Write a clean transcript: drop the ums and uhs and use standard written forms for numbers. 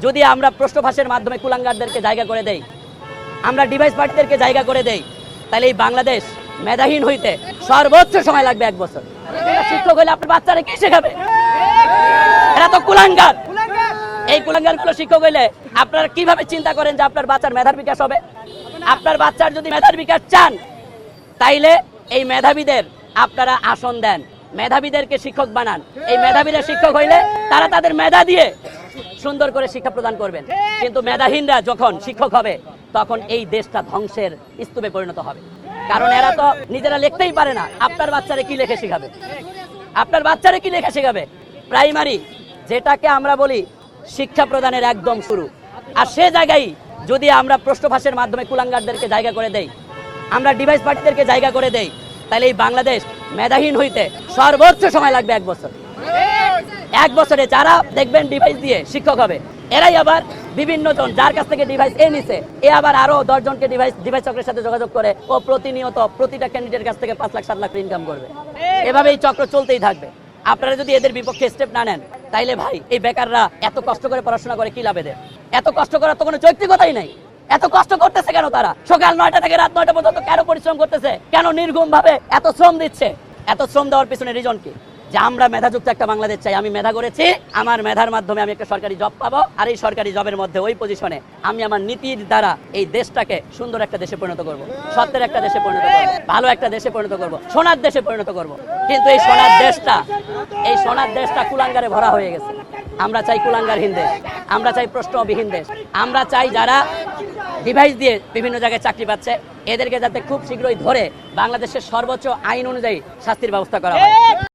যদি আমরা প্রশ্ন ফাঁসের মাধ্যমে কুলাঙ্গারদেরকে জায়গা করে দেই, আমরা ডিভাইস পার্টিদেরকে জায়গা করে দেই, তাহলে এই বাংলাদেশ মেধাহীন হইতে সর্বোচ্চ সময় লাগবে 1 বছর। শিক্ষক হলে আপনার বাচ্চারা কি শেখাবে? এরা তো কুলাঙ্গার। এই কুলাঙ্গারগুলো শিক্ষক হইলে আপনারা কিভাবে চিন্তা করেন যে আপনার বাচ্চার মেধার বিকাশ হবে? আপনার বাচ্চার যদি মেধার বিকাশ চান, তাইলে এই মেধাবীদের আপনারা আসন দেন, মেধাবীদেরকে শিক্ষক বানান। এই মেধাবীরা শিক্ষক হইলে তারা তাদের মেধা দিয়ে সুন্দর করে শিক্ষা প্রদান করবেন। কিন্তু মেধাহীনরা যখন শিক্ষক হবে, তখন এই দেশটা ধ্বংসের স্তূপে পরিণত হবে। কারণ এরা তো নিজেরা লিখতেই পারে না। আপনার বাচ্চারে কি লেখে শেখাবে? আপনার বাচ্চারে কি লেখা শেখাবে? প্রাইমারি, যেটাকে আমরা বলি শিক্ষা প্রদানের একদম শুরু, আর সে জায়গায় যদি আমরা প্রশ্ন ফাঁসের মাধ্যমে কুলাঙ্গারদেরকে জায়গা করে দেই, আমরা ডিভাইস পার্টিদেরকে জায়গা করে দেই, তাহলে এই বাংলাদেশ মেধাহীন হইতে সর্বোচ্চ সময় লাগবে 1 বছর। 1 বছরে যারা দেখবেন ডিভাইস দিয়ে শিক্ষক হবে, এরাই আবার বিভিন্ন জন যার কাছ থেকে ডিভাইস নিছে, এ আবার আরো 10 জনকে ডিভাইস চক্রের সাথে যোগাযোগ করে ও প্রতিনিয়ত প্রতিটা ক্যান্ডিডেটের কাছ থেকে 5 লাখ 7 লাখ ইনকাম করবে। এভাবে এই চক্র চলতেই থাকবে। আপনারা যদি এদের বিপক্ষে স্টেপ না নেন, তাইলে ভাই এই বেকাররা এত কষ্ট করে পড়াশোনা করে কি লাভ এদের? এত কষ্ট করার তো কোনো যৌক্তিকতাই নাই। এত কষ্ট করতেছে কেন তারা? সকাল 9টা থেকে রাত 9টা পর্যন্ত কেন পরিশ্রম করতেছে? কেন নির্ঘুম ভাবে এত শ্রম দিচ্ছে? এত শ্রম দেওয়ার পিছনে রিজন কি? যে আমরা মেধাযুক্ত একটা বাংলাদেশ চাই। আমি মেধা করেছি, আমার মেধার মাধ্যমে আমি একটা সরকারি জব পাবো, আর এই সরকারি জবের মধ্যে ওই পজিশনে আমি আমার নীতির দ্বারা এই দেশটাকে সুন্দর একটা দেশে পরিণত করব, সত্যের একটা দেশে পরিণত করব, ভালো একটা দেশে পরিণত করব, সোনার দেশে পরিণত করব। কিন্তু এই সোনার দেশটা কুলাঙ্গারে ভরা হয়ে গেছে। আমরা চাই কুলাঙ্গারহীন দেশ, আমরা চাই প্রশ্নবিহীন দেশ, আমরা চাই যারা ডিভাইস দিয়ে বিভিন্ন জায়গায় চাকরি পাচ্ছে, এদেরকে যাতে খুব শীঘ্রই ধরে বাংলাদেশের সর্বোচ্চ আইন অনুযায়ী শাস্তির ব্যবস্থা করা হয়।